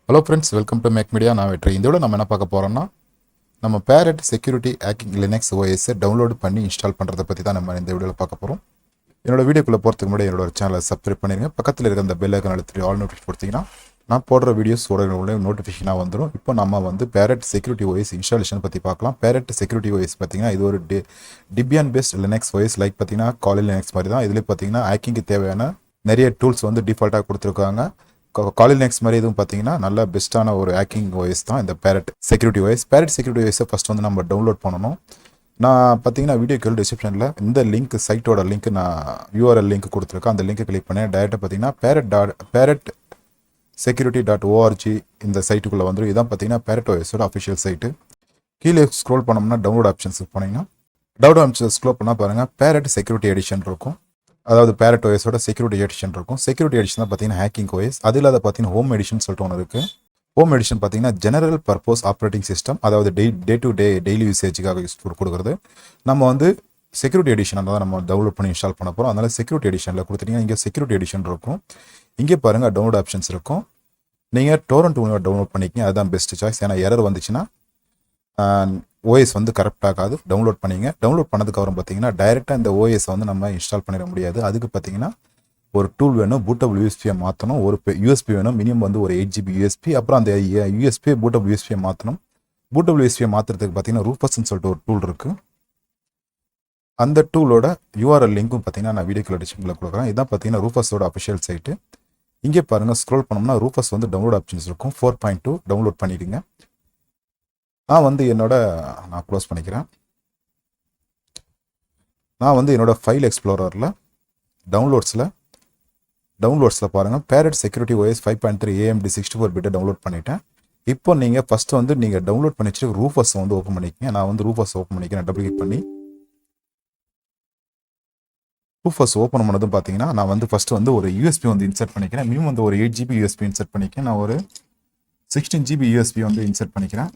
Hello friends, welcome to Make Media. நான் வெற்றி. இதோட நம்ம என்ன பார்க்க போகிறோம்னா, நம்ம பேரட் செக்யூரிட்டி ஹேக்கிங் லினக்ஸ் ஓஎஸை டவுன்லோட் பண்ணி இன்ஸ்டால் பண்ணுறதை பற்றி தான் நம்ம இந்த வீடியோவில் பார்க்க போகிறோம். என்னோட வீடியோக்குள்ளே போகிறதுக்கு முன்னாடி என்னோட சேனலை சப்ஸ்கிரைப் பண்ணிடுங்க. பக்கத்தில் இருக்க அந்த பெல் ஐக்கான் அழுத்தி ஆல் நோட்டிஃபிகேஷன் கொடுத்தீங்கன்னா நான் போடுற வீடியோஸோட நோட்டிஃபிகேஷனாக வந்துடும். இப்போ நம்ம வந்து பேரட் செக்யூரிட்டி ஓஎஸ் இன்ஸ்டாலேஷன் பற்றி பார்க்கலாம். பேரட் செக்யூரிட்டி ஓஎஸ் பார்த்தீங்கன்னா இது ஒரு டிபியான் பேஸ்ட் லினக்ஸ் ஓஎஸ். லைக் பார்த்தீங்கன்னா காலில் லினக்ஸ் மாதிரி தான். இதில் பார்த்தீங்கன்னா ஹேக்கிங்க்கு தேவையான நிறைய டூல்ஸ் வந்து டிஃபால்ட்டாக கொடுத்துருக்காங்க. காலில் நெக்ஸ்ட் மாதிரி எதுவும் பார்த்தீங்கன்னா நல்ல பெஸ்ட்டான ஒரு ஹேக்கிங் ஓஎஸ் தான் இந்த Parrot Security OS. Parrot Security ஓஎஸை ஃபஸ்ட் வந்து நம்ம டவுன்லோட் பண்ணணும். நான் பார்த்தீங்கன்னா வீடியோ கீழே டிஸ்கிரிப்ஷனில் இந்த லிங்க் சைட்டோட லிங்க் நான் யூஆர்எல் லிங்க் கொடுத்துருக்கேன். அந்த லிங்க் கிளிக் பண்ணி டேரெக்டாக பார்த்தீங்கன்னா பேரட் security.org இந்த சைட்டுக்குள்ளே வந்துடும். இதான் பார்த்தீங்கன்னா பேரட் ஓஎஸோட அஃபிஷியல் சைட்டு. கீழே ஸ்க்ரோல் பண்ணோம்னா டவுன்லோட் ஆப்ஷன்ஸுக்கு போனீங்கன்னா டவுன்லோட் ஆப்ஷன்ஸ் ஸ்க்ரோல் பண்ணால் பாருங்கள் பேரட் செக்யூரிட்டி எடிஷன் இருக்கும். அதாவது பேரட் ஓஎஸோட செக்யூரிட்டி எடிஷன் இருக்கும். செக்யூரிட்டி எடிஷன் தான் பார்த்தீங்கன்னா ஹேக்கிங் ஓஎஸ். அது இல்லாத பார்த்தீங்கன்னா ஹோம் எடிஷன் சொல்லிட்டு ஒன்று இருக்குது. ஹோம் எடிஷன் பார்த்தீங்கன்னா ஜெனரல் பர்பஸ் ஆப்ரேட்டிங் சிஸ்டம், அதாவது டே டு டே டெய்லி யூசேஜுக்காக யூஸ் கொடுக்குறது. நம்ம வந்து செக்யூரிட்டி எடிஷன் தான் நம்ம டவுன்லோட் பண்ணி இன்ஸ்டால் பண்ண போகிறோம். அதனால் செக்யூரிட்டி எடிஷனில் கொடுத்துட்டீங்கன்னா இங்கே செக்யூரிட்டி எடிஷன் இருக்கும். இங்கே பாருங்கள் டவுன்லோட் ஆப்ஷன்ஸ் இருக்கும். நீங்கள் டோரண்ட் டவுன்லோட் பண்ணிக்கிங்க, அதுதான் பெஸ்ட் சாய்ஸ். ஏன்னா எரர் வந்துச்சுன்னா ஓஎஸ் வந்து கரெக்டாகாது. டவுன்லோட் பண்ணிங்க. டவுன்லோட் பண்ணதுக்கப்புறம் பார்த்தீங்கன்னா டைரெக்டாக இந்த ஓஎஸை வந்து நம்ம இன்ஸ்டால் பண்ணிட முடியாது. அதுக்கு பார்த்தீங்கன்னா ஒரு டூல் வேணும். பூட்டபிள் யூஎஸ்பியை மாற்றணும். ஒரு யூஎஸ்பி வேணும். மினிமம் வந்து ஒரு 8 GB யூஎஸ்பி. அப்புறம் அந்த யூஎஸ்பியை பூட்டபிள் யூஎஸ்பியை மாற்றணும். பூட்டபிள் யூஎஸ்பியை மாற்றுறதுக்கு பார்த்தீங்கன்னா ரூஃபஸ்ன்னு சொல்லிட்டு ஒரு டூல் இருக்குது. அந்த டூலோட யூஆர்எல் லிங்க்கும் பார்த்தீங்கன்னா நான் வீடியோக்குள்ள டிஸ்கிரிப்ஷனில் கொடுக்குறேன். இதான் பார்த்தீங்கன்னா ரூஃபஸோட அஃபிஷியல் சைட்டு. இங்கே பாருங்கள் ஸ்க்ரோல் பண்ணோம்னா ரூஃபஸ் வந்து டவுன்லோட் ஆப்ஷன்ஸ் இருக்கும். 4.2 டவுன்லோட் பண்ணிடுங்க. நான் வந்து நான் க்ளோஸ் பண்ணிக்கிறேன். நான் வந்து என்னோடய ஃபைல் எக்ஸ்ப்ளோரரில் டவுன்லோட்ஸில் பாருங்கள் Parrot Security OS 5.3 AMD 64-bit download பண்ணிட்டேன். இப்போ நீங்கள் ஃபஸ்ட்டு வந்து நீங்கள் டவுன்லோட் பண்ணி வச்சு ரூஃபஸை வந்து ஓப்பன் பண்ணிக்கங்க. நான் வந்து ரூஃபஸ் ஓப்பன் பண்ணிக்கிறேன். டபுள் கிளிக் பண்ணி ரூஃபஸ் ஓப்பன் பண்ணதும் பார்த்தீங்கன்னா நான் வந்து ஃபஸ்ட்டு வந்து ஒரு யூஎஸ்பி வந்து இன்சர்ட் பண்ணிக்கிறேன். மினிமம் வந்து ஒரு 8 GB யூஎஸ்பி இன்சர்ட் பண்ணிக்கிறேன். நான் ஒரு 16 GB யூஎஸ்பி வந்து இன்சர்ட் பண்ணிக்கிறேன்.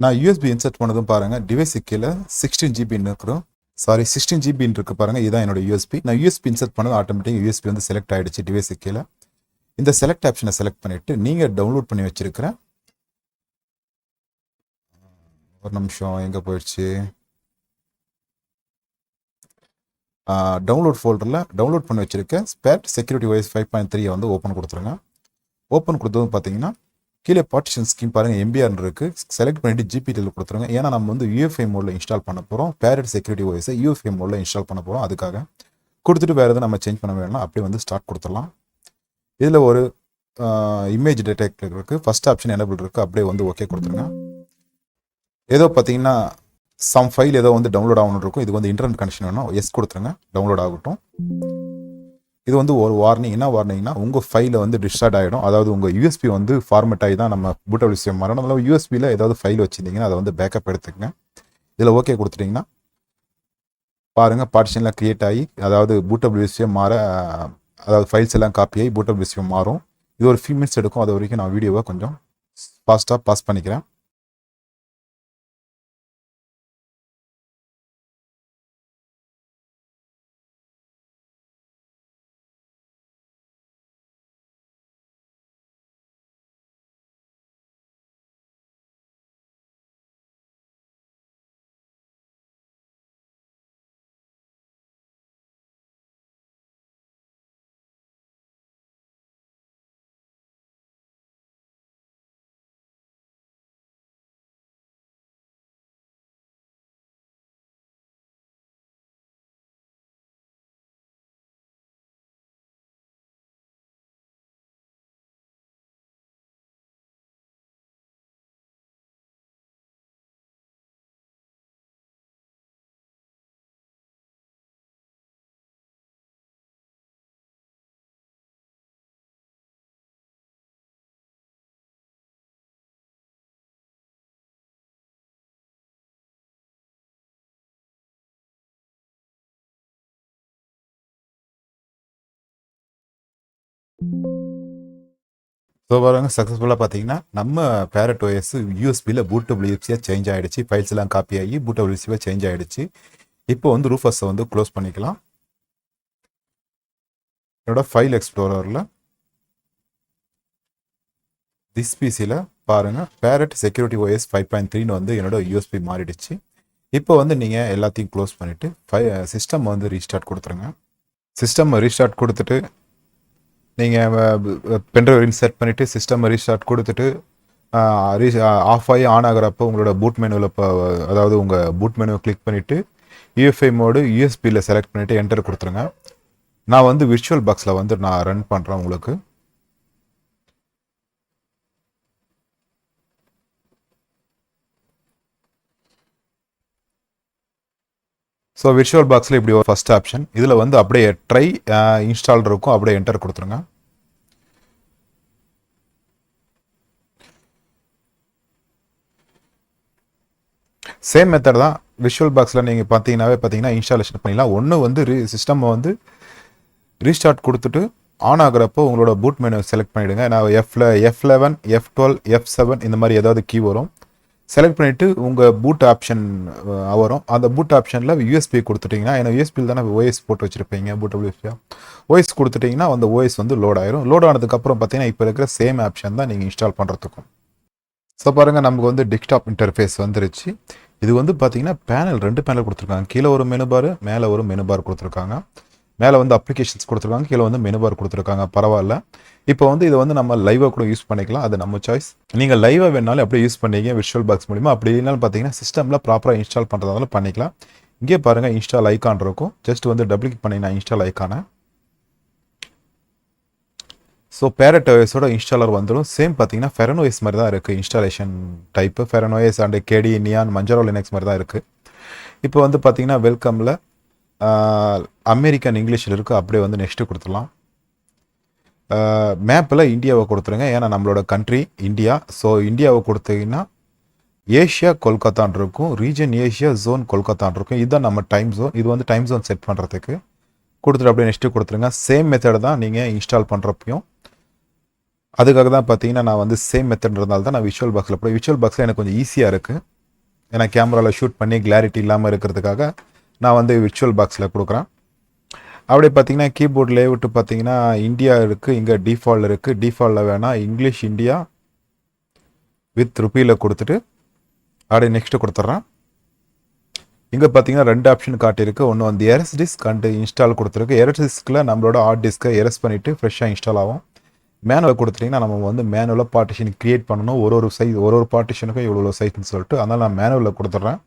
நான் யூஎஸ்பி இன்சர்ட் பண்ணதும் பாருங்கள் டிவைஸு கீழே 16 GB இருக்கிறோம். 16 GB இருக்கு பாருங்கள். இதுதான் என்னோட யூஎஸ்பி. நான் யூஎஸ்பி இன்சர்ட் பண்ணது ஆட்டோமேட்டிக் யூஎஸ்பி வந்து செலக்ட் ஆகிடுச்சு டிவைஸு கீழே. இந்த செலக்ட் ஆப்ஷனை செலக்ட் பண்ணிவிட்டு நீங்கள் டவுன்லோட் பண்ணி வச்சுருக்கிற ஒரு நிமிஷம் எங்கே போயிடுச்சு, டவுன்லோட் ஃபோல்டரில் டவுன்லோட் பண்ணி வச்சுருக்க பேரட் செக்யூரிட்டி ஓஎஸ் 5.3 வந்து ஓப்பன் கொடுத்துருங்க. ஓப்பன் கொடுத்ததும் பார்த்தீங்கன்னா கீழே பார்ட்டிஷன் ஸ்கீம் பாருங்கள் எம்பிஆர் இருக்குது. செலக்ட் பண்ணிவிட்டு ஜிபிடியில் கொடுத்துருங்க. ஏன்னா நம்ம வந்து யூஎஃப்ஐ மோடில் இன்ஸ்டால் பண்ண போகிறோம். பேரட் செக்யூரிட்டி ஓஎஸை யூஎஃப்ஐ மோடில் இன்ஸ்டால் பண்ண போகிறோம். அதுக்காக கொடுத்துட்டு வேறு எதுவும் நம்ம சேஞ்ச் பண்ண வேணாம். அப்படியே வந்து ஸ்டார்ட் கொடுத்துடலாம். இதில் ஒரு இமேஜ் டிடெக்ட் இருக்குது. ஃபஸ்ட் ஆப்ஷன் எனேபிள் இருக்குது. அப்படியே வந்து ஓகே கொடுத்துருங்க. ஏதோ பார்த்தீங்கன்னா சம் ஃபைல் ஏதோ வந்து டவுன்லோட் ஆகணும் இருக்கும். இது வந்து இன்டர்நெட் கனெக்ஷன் வேணும். எஸ் கொடுத்துருங்க. டவுன்லோட் ஆகட்டும். இது வந்து ஒரு வார்னிங். என்ன வார்னிங்னா உங்கள் ஃபைலை வந்து டிஸ்டார்ட் ஆகிடும். அதாவது உங்கள் யூஎஸ்பி வந்து ஃபார்மேட் ஆகி தான் நம்ம பூட்டபிள் யூஎஸ்பி மாறணும். அதனால் யூஎஸ்பியில் ஏதாவது ஃபைல் வச்சுருந்தீங்கன்னா அதை வந்து பேக்கப் எடுத்துக்கங்க. இதில் ஓகே கொடுத்துட்டிங்கன்னா பாருங்கள் பார்ட்டிஷன்லாம் க்ரியேட் ஆகி அதாவது பூட்டபிள் யூஎஸ்பியை மாற அதாவது ஃபைல்ஸ் எல்லாம் காப்பி ஆகி பூட்டபிள் யூஎஸ்பி மாறும். இது ஒரு ஃபியூ மினிட்ஸ் எடுக்கும். அது வரைக்கும் நான் வீடியோவை கொஞ்சம் ஃபாஸ்ட்டாக பாஸ் பண்ணிக்கிறேன். ஸோ பாருங்க சக்ஸஸ்ஃபுல்லாக பார்த்தீங்கன்னா நம்ம பேரட் ஓஎஸ் யூஎஸ்பியில் பூட்டபிள் யூஎஸ்பியாக சேஞ்ச் ஆகிடுச்சு. ஃபைல்ஸ் எல்லாம் காப்பி ஆகி பூட்டபிள் யூஎஸ்பியாக சேஞ்ச் ஆகிடுச்சு. இப்போ வந்து ரூஃபஸை வந்து க்ளோஸ் பண்ணிக்கலாம். என்னோட ஃபைல் எக்ஸ்ப்ளோரரில் திஸ் பிசியில் பாருங்கள் பேரட் செக்யூரிட்டி OS 5.3ன்னு வந்து என்னோட யூஎஸ்பி மாறிடுச்சு. இப்போ வந்து நீங்கள் எல்லாத்தையும் க்ளோஸ் பண்ணிவிட்டு சிஸ்டம் வந்து ரீஸ்டார்ட் கொடுத்துருங்க. சிஸ்டம் ரீஸ்டார்ட் கொடுத்துட்டு நீங்கள் பென்ட்ரைவ் இன்சர்ட் பண்ணிவிட்டு சிஸ்டம் ரீஸ்டார்ட் கொடுத்துட்டு ஆஃப் ஆகி ஆன் ஆகிறப்போ உங்களோட பூட் மெனுவில் அதாவது உங்கள் பூட் மெனுவை கிளிக் பண்ணிவிட்டு UEFI மோடு யூஎஸ்பியில் செலக்ட் பண்ணிவிட்டு என்டர் கொடுத்துருங்க. நான் வந்து விர்ச்சுவல் பாக்ஸில் வந்து நான் ரன் பண்ணுறேன் உங்களுக்கு. ஸோ விர்ச்சுவல் பாக்ஸில் இப்படி ஒரு ஃபஸ்ட் ஆப்ஷன், இதில் வந்து அப்படியே ட்ரை இன்ஸ்டால் இருக்கும், அப்படியே என்டர் கொடுத்துருங்க. சேம் மெத்தட் தான். விஷுவல் பாக்ஸில் நீங்கள் பார்த்தீங்கன்னா இன்ஸ்டாலேஷன் பண்ணிடலாம். ஒன்று வந்து சிஸ்டம் வந்து ரீஸ்டார்ட் கொடுத்துட்டு ஆன் ஆகிறப்போ உங்களோட பூட் மெனு செலக்ட் பண்ணிவிடுங்க. நான் F11 F12 F7 இந்த மாதிரி ஏதாவது கீ வரும், செலக்ட் பண்ணிவிட்டு உங்கள் பூட் ஆப்ஷன் வரும். அந்த பூட் ஆப்ஷனில் யூஎஸ்பி கொடுத்துட்டிங்கன்னா, ஏன்னா யூஎஸ்பியில் தானே OS போட்டு வச்சுருப்பீங்க, பூட் OS கொடுத்துட்டிங்கன்னா அந்த OS வந்து லோட் ஆயிரும். லோட் ஆனதுக்கப்புறம் பார்த்தீங்கன்னா இப்போ இருக்கிற சேம் ஆப்ஷன் தான் நீங்கள் இன்ஸ்டால் பண்ணுறதுக்கும். ஸோ பாருங்கள், நமக்கு வந்து டெஸ்க்டாப் இன்டர்ஃபேஸ் வந்துருச்சு. இது வந்து பார்த்தீங்கன்னா ரெண்டு பேனல் கொடுத்துருக்காங்க. கீழே ஒரு மெனு பார், மேலே ஒரு மெனு பார் கொடுத்துருக்காங்க. மேலே வந்து அப்ளிகேஷன்ஸ் கொடுத்துருக்காங்க, கீழே வந்து மெனு பார் கொடுத்துருக்காங்க. பரவாயில்ல. இப்போ வந்து இதை வந்து நம்ம லைவாக கூட யூஸ் பண்ணிக்கலாம், அது நம்ம சாய்ஸ். நீங்கள் லைவாக வேணாலும் அப்படியே யூஸ் பண்ணிக்க விர்ச்சுவல் பாக்ஸ் மூலிமா. அப்படி இல்லைனாலும் பார்த்தீங்கன்னா சிஸ்டமில் ப்ராப்பராக இன்ஸ்டால் பண்ணுறதாலும் பண்ணிக்கலாம். இங்கே பாருங்கள் இன்ஸ்டால் ஐக்கான் இருக்கும், ஜஸ்ட் வந்து டபுள் கிளிக் பண்ணிங்கன்னா இன்ஸ்டால் ஐக்கானை. ஸோ பேரட் OSோட இன்ஸ்டாலர் வந்துடும். சேம் பார்த்தீங்கன்னா ஃபெரன் OS மாதிரி தான் இருக்குது installation type. Feren OS and KD Neon Manjaro Linux மாதிரி தான் இருக்குது. இப்போ வந்து பார்த்தீங்கன்னா வெல்கமில் அமெரிக்கன் இங்கிலீஷில் இருக்குது, அப்படியே வந்து நெக்ஸ்ட்டு கொடுத்துடலாம். மேப்பில் இந்தியாவை கொடுத்துருங்க, ஏன்னா நம்மளோட கண்ட்ரி இந்தியா. ஸோ இந்தியாவை கொடுத்தீங்கன்னா ஏஷியா கொல்கத்தான் இருக்கும், ரீஜன் ஏஷியா, ஜோன் கொல்கத்தான் இருக்கும். இதுதான் நம்ம டைம் ஜோன். இது வந்து டைம் ஜோன் செட் பண்ணுறதுக்கு கொடுத்துட்டு அப்படியே நெக்ஸ்ட்டு கொடுத்துருங்க. சேம் மெத்தட் தான் நீங்கள் இன்ஸ்டால் பண்ணுறப்பையும். அதுக்காக தான் பார்த்தீங்கன்னா நான் வந்து சேம் மெத்தட்ன்றதால தான் நான் விஷுவல் பாக்ஸில் போய், விஷுவல் பாக்ஸில் எனக்கு கொஞ்சம் ஈஸியாக இருக்குது. ஏன்னா கேமராவில் ஷூட் பண்ணி கிளாரிட்டி இல்லாமல் இருக்கிறதுக்காக நான் வந்து விர்ச்சுவல் பாக்ஸில் கொடுக்குறேன். அப்படியே பார்த்தீங்கன்னா கீபோர்ட் லேஅவுட்டு பார்த்தீங்கன்னா இந்தியா இருக்குது, இங்கே டிஃபால்ட் இருக்குது. டிஃபால்ட்டில் வேணால் இங்கிலீஷ் இந்தியா வித் ருப்பியில் கொடுத்துட்டு அப்படியே நெக்ஸ்ட்டு கொடுத்துட்றேன். இங்கே பார்த்தீங்கன்னா ரெண்டு ஆப்ஷன் காட்டியிருக்கு. ஒன்று வந்து எரஸ் டிஸ்க் அண்டு இன்ஸ்டால் கொடுத்துருக்கு. எரஸ் டிஸ்கில் நம்மளோட ஹார்ட் டிஸ்க்கை எரஸ் பண்ணிவிட்டு ஃப்ரெஷ்ஷாக இன்ஸ்டால் ஆகும். மேனுவல் கொடுத்துட்டிங்கன்னா நம்ம வந்து மேனுவலாக பார்ட்டிஷன் க்ரியேட் பண்ணணும். ஒரு சைஸ் ஒரு பார்ட்டிஷனுக்கும் இவ்வளோ சைஸ்ன்னு சொல்லிட்டு, அதனால் நான் மேனுவலில் கொடுத்துட்றேன்.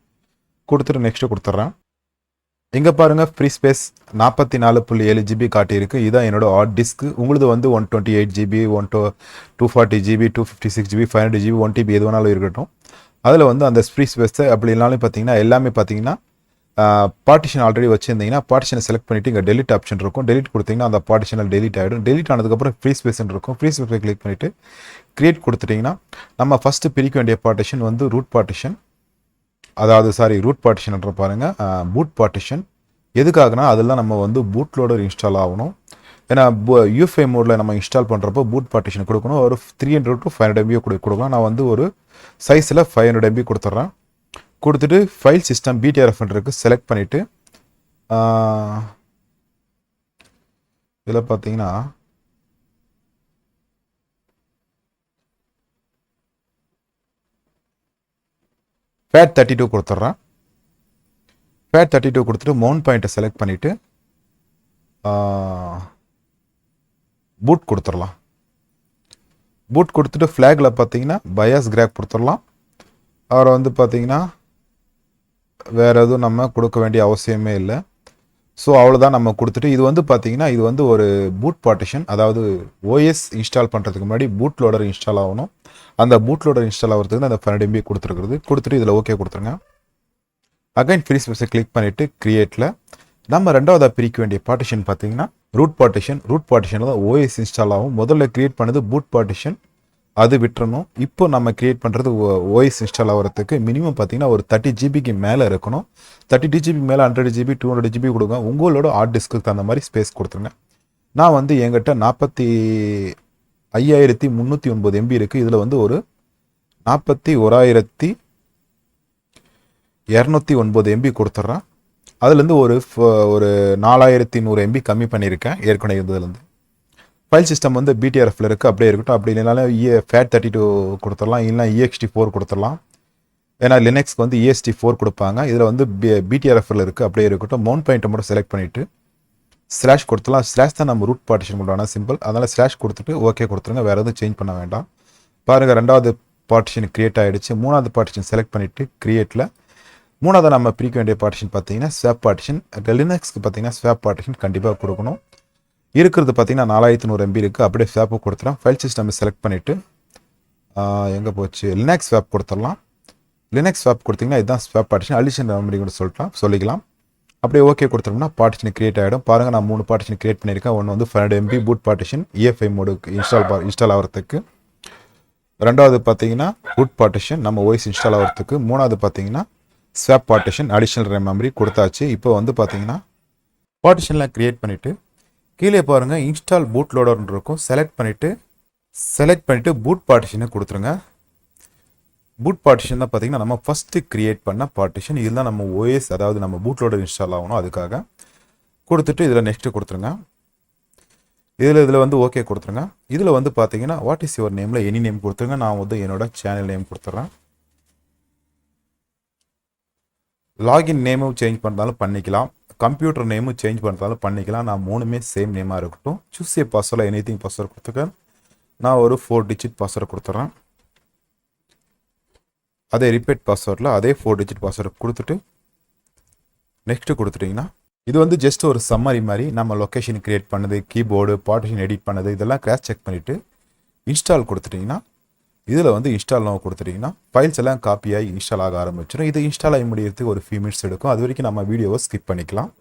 கொடுத்துட்டு நெக்ஸ்ட்டு கொடுத்துட்றேன். இங்கே பாருங்கள் ஃப்ரீ ஸ்பேஸ் 44.7 GB காட்டியிருக்கு. இதுதான் என்னோட ஹார்ட் டிஸ்க்கு. உங்களுது வந்து 128 GB 240 GB 256 GB 500 GB 1 TB எது வேணாலும் இருக்கட்டும். அதில் வந்து அந்த ஃப்ரீ ஸ்பேஸை அப்படி இல்லைனாலும் பார்த்தீங்கன்னா எல்லாமே பார்த்தீங்கன்னா பார்ட்டிஷன் ஆல்ரெடி வச்சுருந்தீங்கன்னா பார்ட்டிஷனை செலக்ட் பண்ணிவிட்டு இங்கே டெலிட் ஆப்ஷன் இருக்கும். டெலிட் கொடுத்தீங்கன்னா அந்த பார்ட்டிஷனில் டெலிட் ஆகிடும். டெலிட் ஆனதுக்கப்புறம் ஃப்ரீ ஸ்பேஸ்ன்னு இருக்கும். ஃப்ரீ ஸ்பேஸை கிளிக் பண்ணிவிட்டு க்ரியேட் கொடுத்துட்டிங்கன்னா நம்ம ஃபஸ்ட்டு பிரிக்க வேண்டிய பார்ட்டிஷன் வந்து ரூட் பார்ட்டிஷன், அதாவது ரூட் பார்ட்டிஷன்ன்ற பாருங்கள் பூட் பார்ட்டிஷன். எதுக்காகனா அதெல்லாம் நம்ம வந்து பூட் லோடர் இன்ஸ்டால் ஆகணும். ஏன்னா UEFI மோடில் நம்ம இன்ஸ்டால் பண்ணுறப்போ பூட் பார்ட்டிஷன் கொடுக்கணும். ஒரு 300 to 500 MB கொடுக்கலாம். நான் வந்து ஒரு சைஸில் 500 MB கொடுத்துட்றேன். கொடுத்துட்டு ஃபைல் சிஸ்டம் BTRF இருக்கு, செலக்ட் பண்ணிவிட்டு இதில் பார்த்தீங்கன்னா FAT32 கொடுத்துட்றேன். FAT32 கொடுத்துட்டு மவுண்ட் பாயிண்ட்டை செலக்ட் பண்ணிவிட்டு பூட் கொடுத்துடலாம். பூட் கொடுத்துட்டு ஃப்ளாகில் பார்த்தீங்கன்னா பயாஸ் கிராக் கொடுத்துடலாம். அவரை வந்து பார்த்தீங்கன்னா வேறு எதுவும் நம்ம கொடுக்க வேண்டிய அவசியமே இல்லை. ஸோ அவ்வளோதான் நம்ம கொடுத்துட்டு, இது வந்து பார்த்தீங்கன்னா இது வந்து ஒரு பூட் பார்ட்டிஷன், அதாவது OS இன்ஸ்டால் பண்ணுறதுக்கு முன்னாடி பூட் லோடர் இன்ஸ்டால் ஆகணும். அந்த பூட் லோடர் இன்ஸ்டால் ஆகிறதுக்கு அந்த 500 MB கொடுத்துருக்குறது. கொடுத்துட்டு இதில் ஓகே கொடுத்துருங்க. அகைன் ஃப்ரீ ஸ்பேஸை கிளிக் பண்ணிவிட்டு க்ரியேட்டில் நம்ம ரெண்டாவதாக பிரிக்க வேண்டிய பார்ட்டிஷன் பார்த்தீங்கன்னா ரூட் பார்ட்டிஷன். ரூட் பார்ட்டிஷனில் தான் OS இன்ஸ்டால் ஆகும். முதல்ல க்ரியேட் பண்ணது பூட் பார்ட்டிஷன், அது விட்டுறணும். இப்போ நம்ம க்ரியேட் பண்ணுறது OS இன்ஸ்டால் ஆகிறதுக்கு மினிமம் பார்த்தீங்கன்னா ஒரு 30 GBக்கு மேலே இருக்கணும். 30 GB மேலே 100 GB 200 GB கொடுங்க. உங்களோட ஹார்ட் டிஸ்க்கு தகுந்த மாதிரி ஸ்பேஸ் கொடுத்துருங்க. நான் வந்து என்கிட்ட 45,309 MB இருக்குது. இதில் வந்து ஒரு 41,209 MB கொடுத்துட்றேன். அதுலேருந்து ஒரு 4,100 MB கம்மி பண்ணியிருக்கேன் ஏற்கனவே இருந்ததுலேருந்து. ஃபைல் சிஸ்டம் வந்து பிடிஆர்எஃப்ல இருக்குது, அப்படியே இருக்கட்டும். அப்படி இல்லைனாலும் FAT32 கொடுத்துடலாம், இல்லைனா EXT4 கொடுத்துடலாம். ஏன்னா லினக்ஸ்க்கு வந்து EST4 கொடுப்பாங்க. இதில் வந்து பிடிஆர்எஃப்ல இருக்குது, அப்படியே இருக்கட்டும். மவுண்ட் பாயிண்ட்டை மட்டும் செலக்ட் பண்ணிவிட்டு ஸ்லாஷ் கொடுத்துலாம். ஸ்லாஷ் தான் நம்ம ரூட் பார்ட்டிஷன் கொண்டான சிம்பிள், அதனால் ஸ்லாஷ் கொடுத்துட்டு ஓகே கொடுத்துருங்க. வேறு எதுவும் சேஞ்ச் பண்ண வேண்டாம். பாருங்கள், ரெண்டாவது பார்ட்டிஷன் க்ரியேட் ஆகிடுச்சு. மூணாவது பார்ட்டிஷன் செலக்ட் பண்ணிவிட்டு க்ரியேட்டில் மூணாவது நம்ம பிரிக்க வேண்டிய பார்ட்டிஷன் பார்த்தீங்கன்னா ஸ்வாப் பார்ட்டிஷன். லினக்ஸ்க்கு பார்த்தீங்கன்னா ஸ்வாப் பார்ட்டிஷன் கண்டிப்பாக கொடுக்கணும். இருக்கிறது பார்த்தீங்கன்னா 4100 MB இருக்குது, அப்படியே ஸ்வாப்பு கொடுத்துலாம். ஃபைல் சிஸ்டம் செலக்ட் பண்ணிவிட்டு எங்கே போச்சு, லினக்ஸ் ஸ்வாப் கொடுத்துடலாம். லினக்ஸ் ஸ்வாப் கொடுத்தீங்கன்னா இதுதான் ஸ்வாப் பார்ட்டிஷன். அடிஷன் மெமரி கூட சொல்லிக்கலாம். அப்படியே ஓகே கொடுத்துட்டோம்னா பார்ட்டிஷன் கிரியேட் ஆகிடும். பாருங்கள், நான் 3 பார்ட்டிஷன் கிரியேட் பண்ணியிருக்கேன். ஒன்று வந்து 500 MB பூட் பார்ட்டிஷன் EFI மோடுக்கு இன்ஸ்டால் ஆகிறதுக்கு. ரெண்டாவது பார்த்தீங்கன்னா பூட் பார்ட்டிஷன் நம்ம OS இன்ஸ்டால் ஆகிறதுக்கு. மூணாவது பார்த்தீங்கன்னா ஸ்வாப் பார்ட்டிஷன் அடிஷனல் மெமரி கொடுத்தாச்சு. இப்போ வந்து பார்த்தீங்கன்னா பார்ட்டிஷன்லாம் கிரியேட் பண்ணிவிட்டு கீழே பாருங்கள் இன்ஸ்டால் பூட் லோடர்னு இருக்கும். செலக்ட் பண்ணிவிட்டு பூட் பார்ட்டிஷனை கொடுத்துருங்க. பூட் பார்ட்டிஷன் தான் பார்த்தீங்கன்னா நம்ம ஃபஸ்ட்டு க்ரியேட் பண்ண பார்ட்டிஷன். இதில் தான் நம்ம OS, அதாவது நம்ம பூட் லோடர் இன்ஸ்டால் ஆகணும். அதுக்காக கொடுத்துட்டு இதில் நெக்ஸ்ட்டு கொடுத்துருங்க. இதில் வந்து ஓகே கொடுத்துருங்க. இதில் வந்து பார்த்தீங்கன்னா வாட் இஸ் யுவர் நேமில் எனி நேம் கொடுத்துருங்க. நான் வந்து என்னோட சேனல் நேம் கொடுத்துட்றேன். லாகின் நேமும் சேஞ்ச் பண்ணுறதாலும் பண்ணிக்கலாம், கம்ப்யூட்டர் நேமும் சேஞ்ச் பண்ணுறதாலும் பண்ணிக்கலாம். நான் 3மே சேம் நேமாக இருக்கட்டும். சூஸ் ஏ பாஸ்வேர்டில் எனிதிங் பாஸ்வேர்டு கொடுத்துருக்கேன். நான் ஒரு 4 டிஜிட் பாஸ்வேர்டு கொடுத்துட்றேன். அதே ரிப்பீட் பாஸ்வேர்டில் அதே 4 டிஜிட் பாஸ்வேர்டு கொடுத்துட்டு நெக்ஸ்ட்டு கொடுத்துட்டிங்கன்னா இது வந்து ஜஸ்ட் ஒரு சம்மரி மாதிரி நம்ம லொக்கேஷன் கிரியேட் பண்ணது, கீபோர்டு, பார்ட்டிஷன் எடிட் பண்ணது, இதெல்லாம் கிராஸ் செக் பண்ணிவிட்டு இன்ஸ்டால் கொடுத்துட்டிங்கன்னா இதில் வந்து இன்ஸ்டால் நோ கொடுத்துட்டிங்கன்னா ஃபைல்ஸ் எல்லாம் காப்பி ஆகி இன்ஸ்டால் ஆக ஆரம்பிச்சிடும். இது இன்ஸ்டால் ஆகி முடியறதுக்கு ஒரு ஃபியூ மினிட்ஸ் எடுக்கும். அது வரைக்கும் நம்ம வீடியோவை ஸ்கிப் பண்ணிக்கலாம்.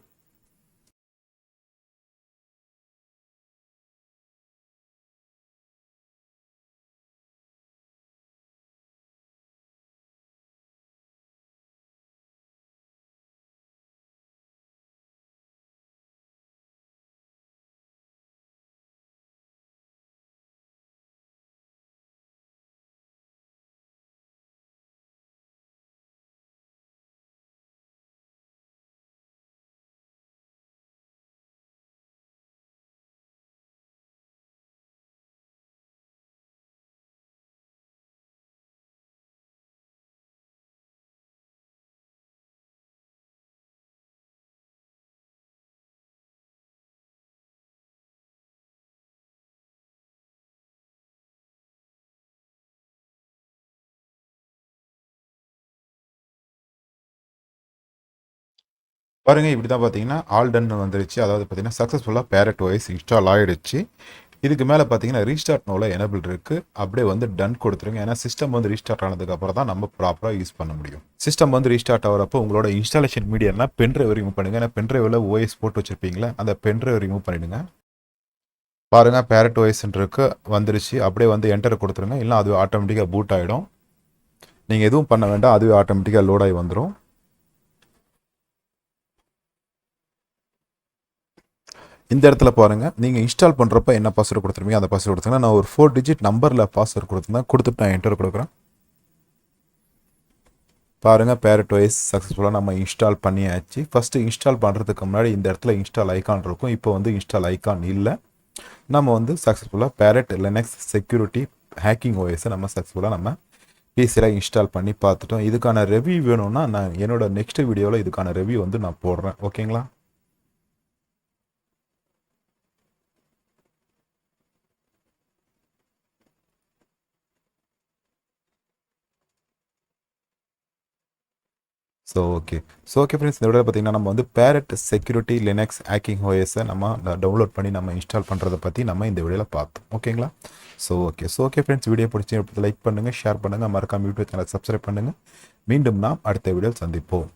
பாருங்கள், இப்படி தான் பார்த்தீங்கன்னா ஆல் டன் வந்துருச்சு. அதாவது பார்த்தீங்கன்னா சக்ஸஸ்ஃபுல்லாக Parrot OS இன்ஸ்டால் ஆகிடுச்சு. இதுக்கு மேலே பார்த்தீங்கன்னா ரீஸ்டார்ட் நோவில் எனபிள் இருக்குது. அப்படியே வந்து டன் கொடுத்துருங்க. ஏன்னா சிஸ்டம் வந்து ரீஸ்டார்ட் ஆனதுக்கப்புறம் தான் நம்ம ப்ராப்பராக யூஸ் பண்ண முடியும். சிஸ்டம் வந்து ரீஸ்டார்ட் ஆகிறப்போ உங்களோட இன்ஸ்டாலேஷன் மீடியானா பென்ட்ரைவ் ரிமூவ் பண்ணுங்கள். ஏன்னா பென்ட்ரைவில் OS போட்டு வச்சுருப்பீங்களா, அந்த பென்ட்ரைவ் ரிமூவ் பண்ணிவிடுங்க. பாருங்கள், Parrot OS வந்துருச்சு. அப்படியே வந்து என்டர் கொடுத்துருங்க. இல்லை அது ஆட்டோமேட்டிக்காக பூட் ஆகிடும். நீங்கள் எதுவும் பண்ண வேண்டாம், அதுவே ஆட்டோமேட்டிக்காக லோட் ஆகி வந்துடும். இந்த இடத்துல பாருங்கள், நீங்கள் இன்ஸ்டால் பண்ணுறப்ப என்ன பாஸ்வேர்டு கொடுத்துருப்பீங்க அந்த பாஸ்வேர்டு கொடுத்துருங்க. நான் ஒரு 4 டிஜிட் நம்பரில் பாஸ்வேர்டு கொடுத்துருந்தேன். கொடுத்துட்டு நான் என்டர் கொடுக்குறேன். பாருங்கள், Parrot OS சக்ஸஸ்ஃபுல்லாக நம்ம இன்ஸ்டால் பண்ணியாச்சு. ஃபஸ்ட்டு இன்ஸ்டால் பண்ணுறதுக்கு முன்னாடி இந்த இடத்துல இன்ஸ்டால் ஐக்கான் இருக்கும். இப்போ வந்து இன்ஸ்டால் ஐக்கான் இல்லை. நம்ம வந்து சக்ஸஸ்ஃபுல்லாக Parrot Linux security hacking OS நம்ம சக்ஸஸ்ஃபுல்லாக நம்ம பிசியில் இன்ஸ்டால் பண்ணி பார்த்துட்டோம். இதுக்கான ரிவ்யூ வேணும்னா நான் என்னோட நெக்ஸ்ட் வீடியோவில் இதுக்கான ரிவ்யூ வந்து நான் போடுறேன். ஓகேங்களா? ஓகே ஃப்ரெண்ட்ஸ், இந்த விட பார்த்தீங்கன்னா நம்ம வந்து Parrot security Linux hacking OS நம்ம டவுன்லோட் பண்ணி நம்ம இன்ஸ்டால் பண்ணுறதை பற்றி நம்ம இந்த வீடியோவில் பார்த்தோம். ஓகேங்களா? ஓகே ஃப்ரெண்ட்ஸ், வீடியோ பிடிச்சி லைக் பண்ணுங்கள், ஷேர் பண்ணுங்கள், மறக்காம யூடியூப் சேனல் சப்ஸ்கிரைப் பண்ணுங்கள். மீண்டும் நாம் அடுத்த வீடியோவில் சந்திப்போம்.